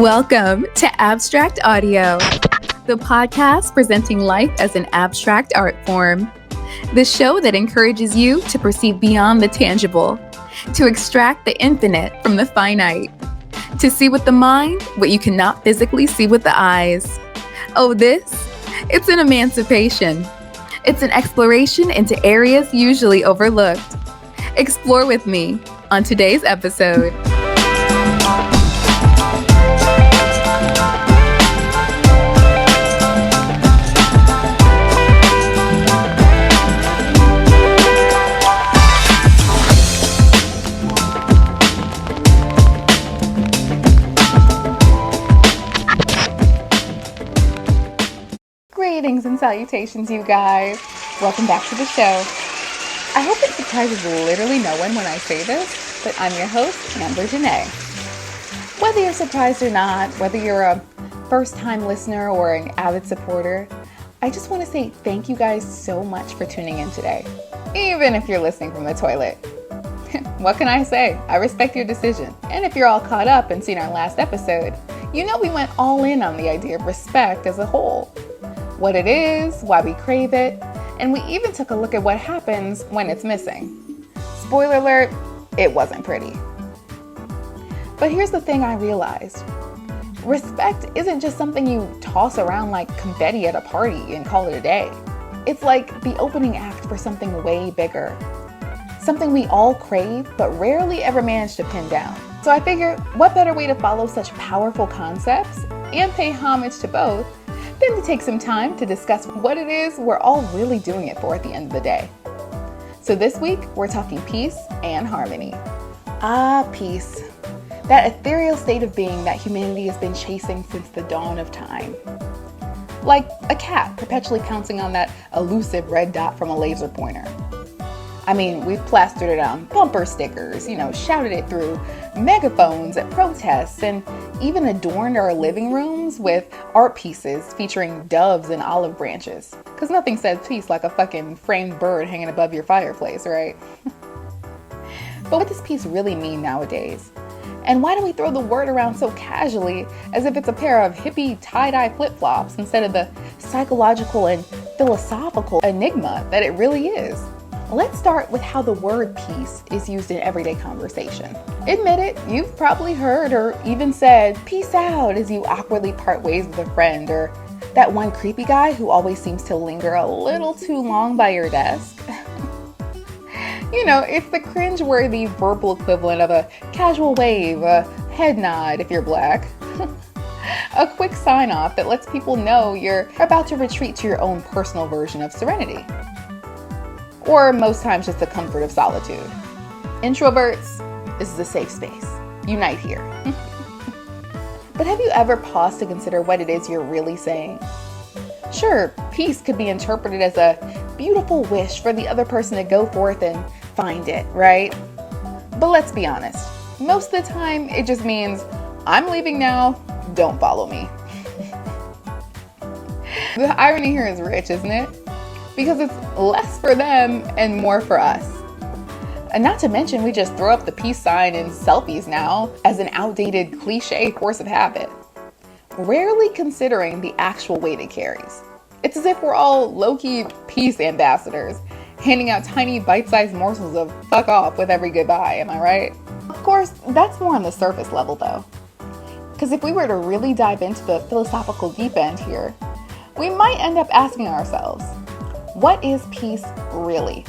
Welcome to Abstract Audio, the podcast presenting life as an abstract art form. The show that encourages you to perceive beyond the tangible, to extract the infinite from the finite, to see with the mind what you cannot physically see with the eyes. Oh, it's an emancipation. It's an exploration into areas usually overlooked. Explore with me on today's episode. Greetings and salutations, you guys. Welcome back to the show. I hope it surprises literally no one when I say this, but I'm your host, Amber Janae. Whether you're surprised or not, whether you're a first-time listener or an avid supporter, I just want to say thank you guys so much for tuning in today, even if you're listening from the toilet. What can I say? I respect your decision. And if you're all caught up and seen our last episode, you know we went all in on the idea of respect as a whole. What it is, why we crave it, and we even took a look at what happens when it's missing. Spoiler alert, it wasn't pretty. But here's the thing I realized. Respect isn't just something you toss around like confetti at a party and call it a day. It's like the opening act for something way bigger. Something we all crave, but rarely ever manage to pin down. So I figured, what better way to follow such powerful concepts and pay homage to both than to take some time to discuss what it is we're all really doing it for at the end of the day. So this week, we're talking peace and harmony. Ah, peace. That ethereal state of being that humanity has been chasing since the dawn of time. Like a cat perpetually pouncing on that elusive red dot from a laser pointer. I mean, we've plastered it on bumper stickers, shouted it through megaphones at protests, and even adorned our living rooms with art pieces featuring doves and olive branches. Because nothing says peace like a fucking framed bird hanging above your fireplace, right? But what does peace really mean nowadays? And why do we throw the word around so casually as if it's a pair of hippie tie-dye flip-flops instead of the psychological and philosophical enigma that it really is? Let's start with how the word peace is used in everyday conversation. Admit it, you've probably heard or even said peace out as you awkwardly part ways with a friend, or that one creepy guy who always seems to linger a little too long by your desk. It's the cringe-worthy verbal equivalent of a casual wave, a head nod if you're black. A quick sign-off that lets people know you're about to retreat to your own personal version of serenity. Or most times just the comfort of solitude. Introverts, this is a safe space. Unite here. But have you ever paused to consider what it is you're really saying? Sure, peace could be interpreted as a beautiful wish for the other person to go forth and find it, right? But let's be honest. Most of the time, it just means, I'm leaving now, don't follow me. The irony here is rich, isn't it? Because it's less for them and more for us. And not to mention, we just throw up the peace sign in selfies now as an outdated cliche force of habit, rarely considering the actual weight it carries. It's as if we're all low-key peace ambassadors, handing out tiny bite-sized morsels of fuck off with every goodbye, am I right? Of course, that's more on the surface level though. Because if we were to really dive into the philosophical deep end here, we might end up asking ourselves, what is peace really?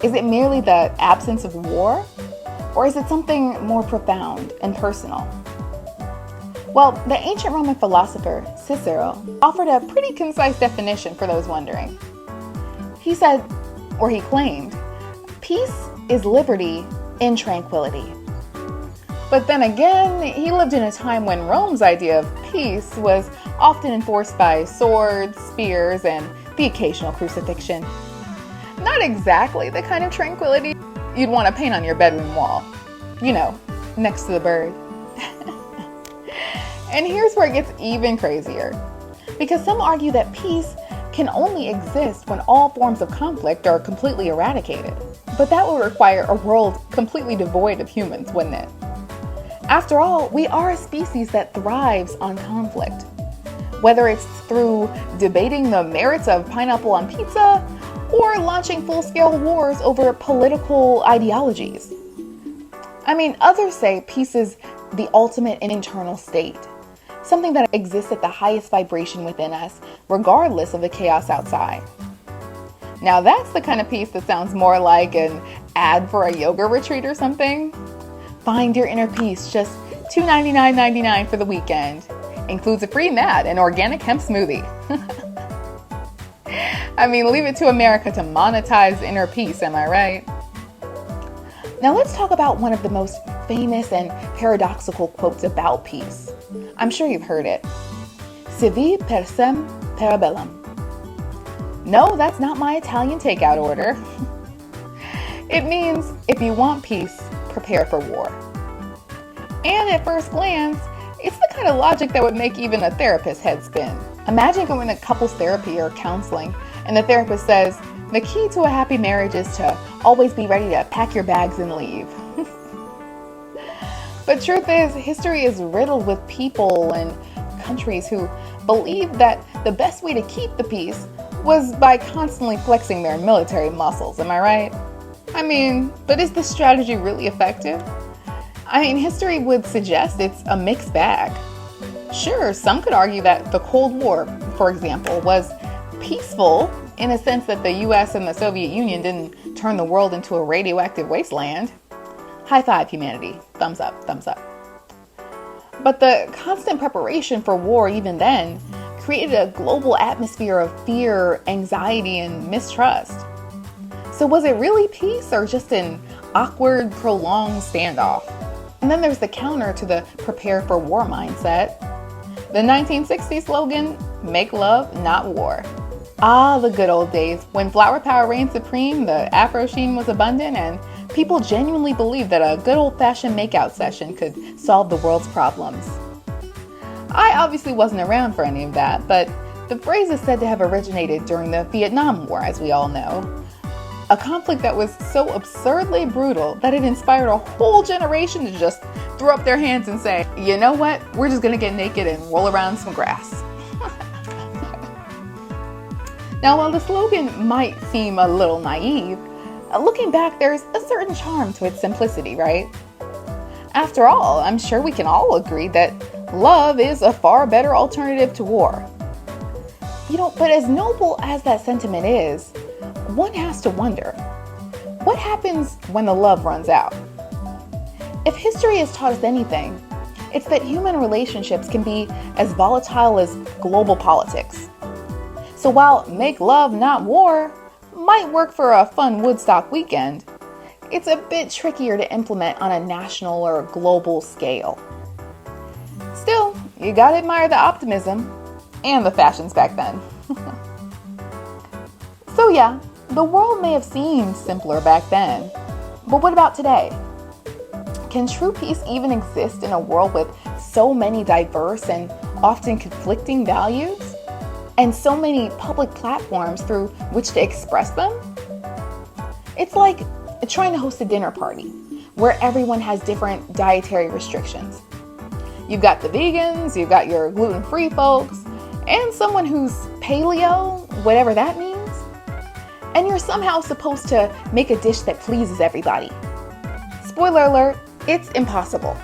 Is it merely the absence of war? Or is it something more profound and personal? Well, the ancient Roman philosopher Cicero offered a pretty concise definition for those wondering. He said, or he claimed, peace is liberty in tranquility. But then again, he lived in a time when Rome's idea of peace was often enforced by swords, spears, and the occasional crucifixion. Not exactly the kind of tranquility you'd want to paint on your bedroom wall. Next to the bird. And here's where it gets even crazier. Because some argue that peace can only exist when all forms of conflict are completely eradicated. But that would require a world completely devoid of humans, wouldn't it? After all, we are a species that thrives on conflict. Whether it's through debating the merits of pineapple on pizza or launching full-scale wars over political ideologies. I mean, others say peace is the ultimate internal state, something that exists at the highest vibration within us, regardless of the chaos outside. Now that's the kind of peace that sounds more like an ad for a yoga retreat or something. Find your inner peace, just $299.99 for the weekend. Includes a free mat and organic hemp smoothie. I mean, leave it to America to monetize inner peace, am I right? Now let's talk about one of the most famous and paradoxical quotes about peace. I'm sure you've heard it. Sivi persem parabellum. No, that's not my Italian takeout order. It means if you want peace, prepare for war. And at first glance, it's the kind of logic that would make even a therapist's head spin. Imagine going to couples therapy or counseling, and the therapist says, the key to a happy marriage is to always be ready to pack your bags and leave. But truth is, history is riddled with people and countries who believed that the best way to keep the peace was by constantly flexing their military muscles, am I right? I mean, but is this strategy really effective? I mean, history would suggest it's a mixed bag. Sure, some could argue that the Cold War, for example, was peaceful in a sense that the US and the Soviet Union didn't turn the world into a radioactive wasteland. High five, humanity. Thumbs up, thumbs up. But the constant preparation for war, even then, created a global atmosphere of fear, anxiety, and mistrust. So was it really peace or just an awkward, prolonged standoff? And then there's the counter to the prepare for war mindset. The 1960s slogan, make love, not war. Ah, the good old days when flower power reigned supreme, the Afro sheen was abundant, and people genuinely believed that a good old-fashioned makeout session could solve the world's problems. I obviously wasn't around for any of that, but the phrase is said to have originated during the Vietnam War, as we all know. A conflict that was so absurdly brutal that it inspired a whole generation to just throw up their hands and say, you know what, we're just gonna get naked and roll around some grass. Now, while the slogan might seem a little naive, looking back, there's a certain charm to its simplicity, right? After all, I'm sure we can all agree that love is a far better alternative to war. But as noble as that sentiment is, one has to wonder, what happens when the love runs out? If history has taught us anything, it's that human relationships can be as volatile as global politics. So while make love, not war might work for a fun Woodstock weekend, it's a bit trickier to implement on a national or global scale. Still, you gotta admire the optimism and the fashions back then. So yeah, the world may have seemed simpler back then, but what about today? Can true peace even exist in a world with so many diverse and often conflicting values? And so many public platforms through which to express them? It's like trying to host a dinner party where everyone has different dietary restrictions. You've got the vegans, you've got your gluten-free folks, and someone who's paleo, whatever that means. And you're somehow supposed to make a dish that pleases everybody. Spoiler alert, it's impossible.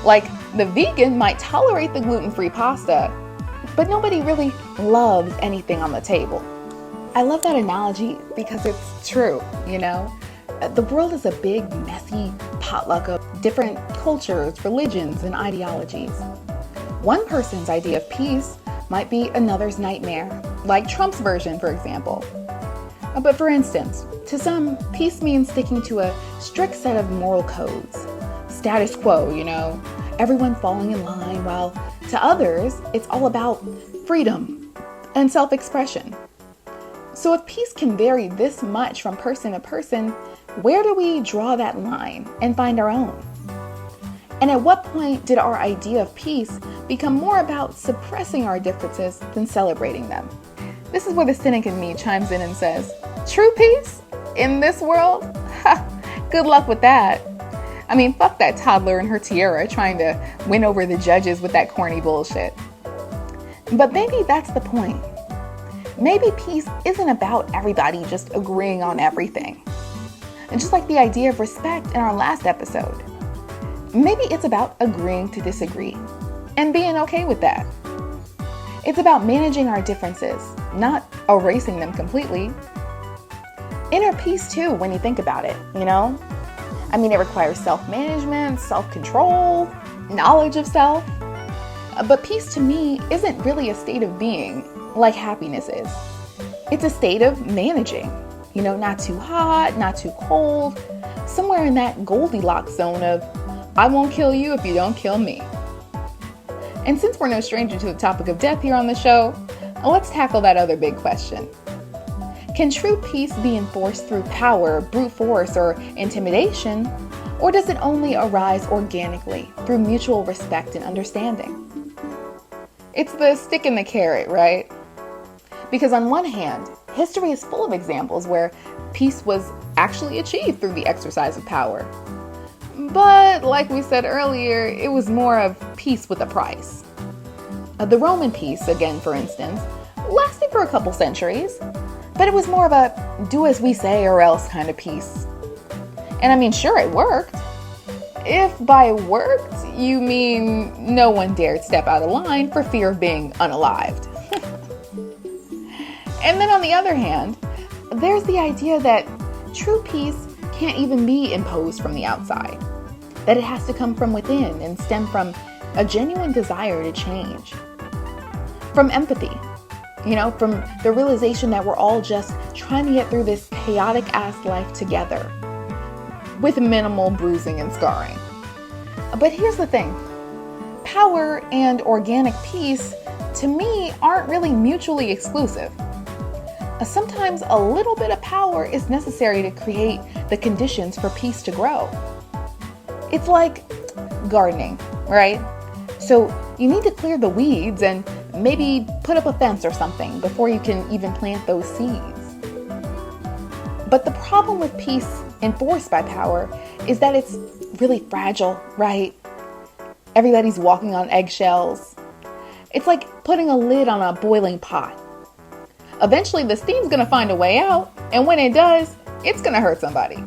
Like, the vegan might tolerate the gluten-free pasta, but nobody really loves anything on the table. I love that analogy because it's true, The world is a big, messy potluck of different cultures, religions, and ideologies. One person's idea of peace might be another's nightmare, like Trump's version, for example. But for instance, to some, peace means sticking to a strict set of moral codes. Status quo, everyone falling in line, while to others, it's all about freedom and self-expression. So if peace can vary this much from person to person, where do we draw that line and find our own? And at what point did our idea of peace become more about suppressing our differences than celebrating them? This is where the cynic in me chimes in and says, true peace in this world? Ha, good luck with that. I mean, fuck that toddler and her tiara trying to win over the judges with that corny bullshit. But maybe that's the point. Maybe peace isn't about everybody just agreeing on everything. And just like the idea of respect in our last episode, maybe it's about agreeing to disagree and being okay with that. It's about managing our differences, not erasing them completely. Inner peace too, when you think about it, you know? I mean, it requires self-management, self-control, knowledge of self. But peace to me isn't really a state of being like happiness is. It's a state of managing, you know, not too hot, not too cold, somewhere in that Goldilocks zone of, I won't kill you if you don't kill me. And since we're no stranger to the topic of death here on the show, let's tackle that other big question. Can true peace be enforced through power, brute force, or intimidation? Or does it only arise organically through mutual respect and understanding? It's the stick and the carrot, right? Because on one hand, history is full of examples where peace was actually achieved through the exercise of power. But like we said earlier, it was more of peace with a price. The Roman peace, again, for instance, lasted for a couple centuries, but it was more of a do as we say or else kind of peace. And I mean, sure, it worked. If by worked, you mean no one dared step out of line for fear of being unalived. And then on the other hand, there's the idea that true peace can't even be imposed from the outside, that it has to come from within and stem from a genuine desire to change, from empathy, you know, from the realization that we're all just trying to get through this chaotic ass life together with minimal bruising and scarring. But here's the thing, power and organic peace to me aren't really mutually exclusive. Sometimes a little bit of power is necessary to create the conditions for peace to grow. It's like gardening, right? So you need to clear the weeds and maybe put up a fence or something before you can even plant those seeds. But the problem with peace enforced by power is that it's really fragile, right? Everybody's walking on eggshells. It's like putting a lid on a boiling pot. Eventually the steam's gonna find a way out, and when it does, it's gonna hurt somebody.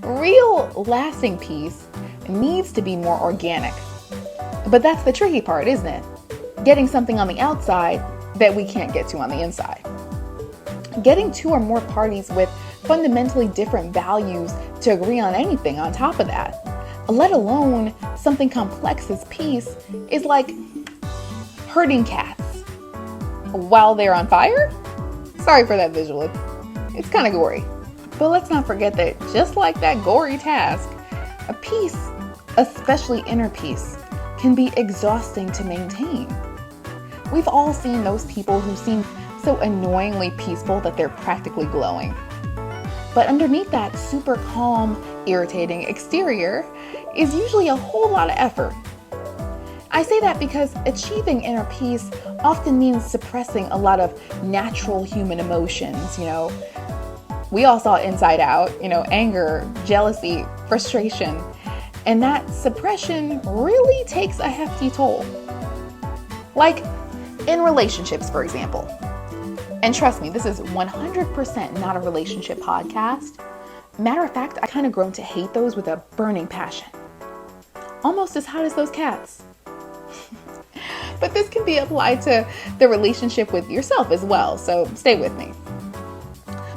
Real lasting peace needs to be more organic. But that's the tricky part, isn't it? Getting something on the outside that we can't get to on the inside. Getting two or more parties with fundamentally different values to agree on anything on top of that, let alone something complex as peace, is like herding cats while they're on fire? Sorry for that visual. It's kind of gory. But let's not forget that just like that gory task, a peace, especially inner peace, can be exhausting to maintain. We've all seen those people who seem so annoyingly peaceful that they're practically glowing. But underneath that super calm, irritating exterior is usually a whole lot of effort. I say that because achieving inner peace often means suppressing a lot of natural human emotions, you know. We all saw Inside Out, you know, anger, jealousy, frustration. And that suppression really takes a hefty toll. Like in relationships, for example. And trust me, this is 100% not a relationship podcast. Matter of fact, I kind of grown to hate those with a burning passion. Almost as hot as those cats. But this can be applied to the relationship with yourself as well, so stay with me.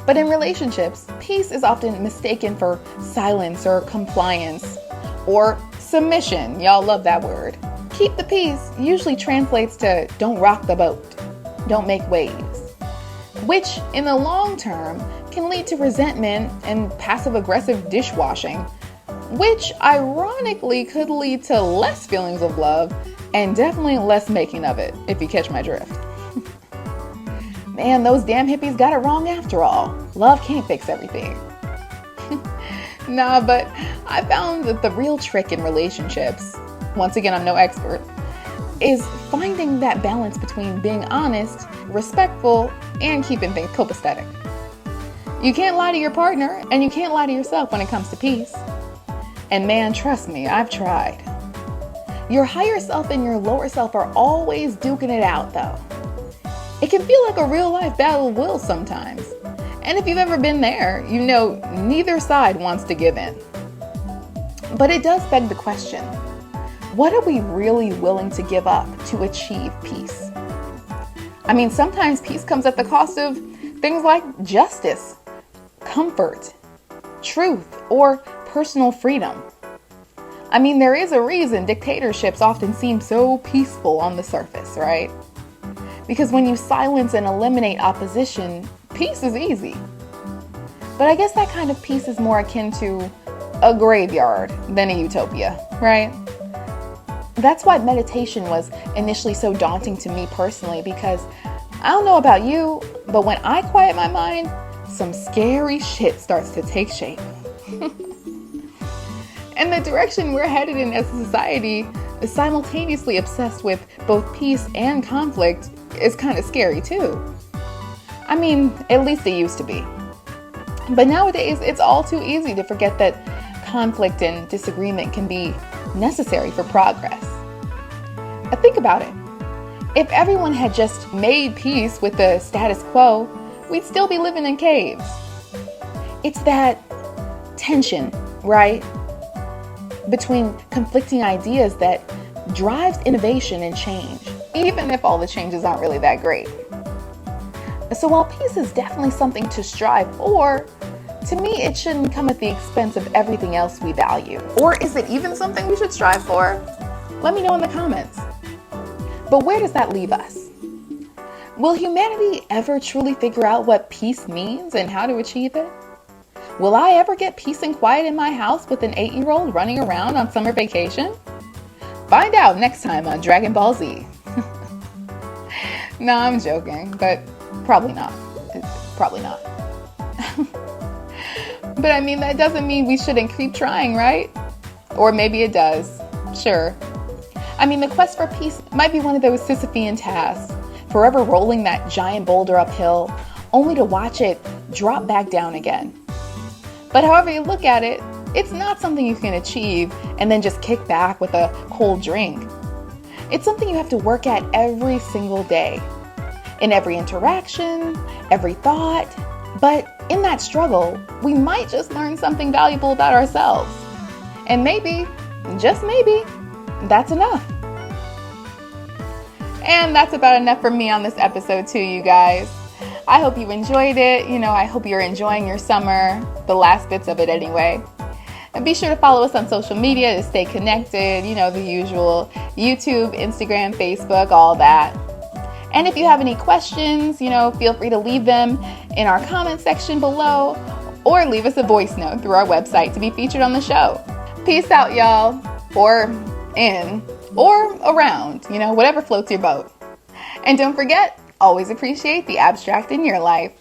But in relationships, peace is often mistaken for silence or compliance or submission. Y'all love that word. Keep the peace usually translates to don't rock the boat, don't make waves, which in the long term can lead to resentment and passive-aggressive dishwashing, which ironically could lead to less feelings of love and definitely less making of it, if you catch my drift. Man, those damn hippies got it wrong after all. Love can't fix everything. Nah, but I found that the real trick in relationships, once again, I'm no expert, is finding that balance between being honest, respectful, and keeping things copacetic. You can't lie to your partner, and you can't lie to yourself when it comes to peace. And man, trust me, I've tried. Your higher self and your lower self are always duking it out though. It can feel like a real life battle of wills sometimes. And if you've ever been there, you know neither side wants to give in. But it does beg the question, what are we really willing to give up to achieve peace? I mean, sometimes peace comes at the cost of things like justice, comfort, truth, or personal freedom. I mean, there is a reason dictatorships often seem so peaceful on the surface, right? Because when you silence and eliminate opposition, peace is easy. But I guess that kind of peace is more akin to a graveyard than a utopia, right? That's why meditation was initially so daunting to me personally, because I don't know about you, but when I quiet my mind, some scary shit starts to take shape. And the direction we're headed in as a society is simultaneously obsessed with both peace and conflict is kind of scary too. I mean, at least it used to be. But nowadays, it's all too easy to forget that conflict and disagreement can be necessary for progress. Think about it. If everyone had just made peace with the status quo, we'd still be living in caves. It's that tension, right, between conflicting ideas that drives innovation and change, even if all the changes aren't really that great. So while peace is definitely something to strive for, to me it shouldn't come at the expense of everything else we value. Or is it even something we should strive for? Let me know in the comments. But where does that leave us? Will humanity ever truly figure out what peace means and how to achieve it? Will I ever get peace and quiet in my house with an 8-year-old running around on summer vacation? Find out next time on Dragon Ball Z. No, I'm joking, but probably not. Probably not. But I mean, that doesn't mean we shouldn't keep trying, right? Or maybe it does. Sure. I mean, the quest for peace might be one of those Sisyphean tasks, forever rolling that giant boulder uphill, only to watch it drop back down again. But however you look at it, it's not something you can achieve and then just kick back with a cold drink. It's something you have to work at every single day, in every interaction, every thought. But in that struggle, we might just learn something valuable about ourselves. And maybe, just maybe, that's enough. And that's about enough for me on this episode too, you guys. I hope you enjoyed it. I hope you're enjoying your summer, the last bits of it anyway. And be sure to follow us on social media to stay connected, the usual YouTube, Instagram, Facebook, all that. And if you have any questions, feel free to leave them in our comment section below or leave us a voice note through our website to be featured on the show. Peace out, y'all. Or in, or around, whatever floats your boat. And don't forget, always appreciate the abstract in your life.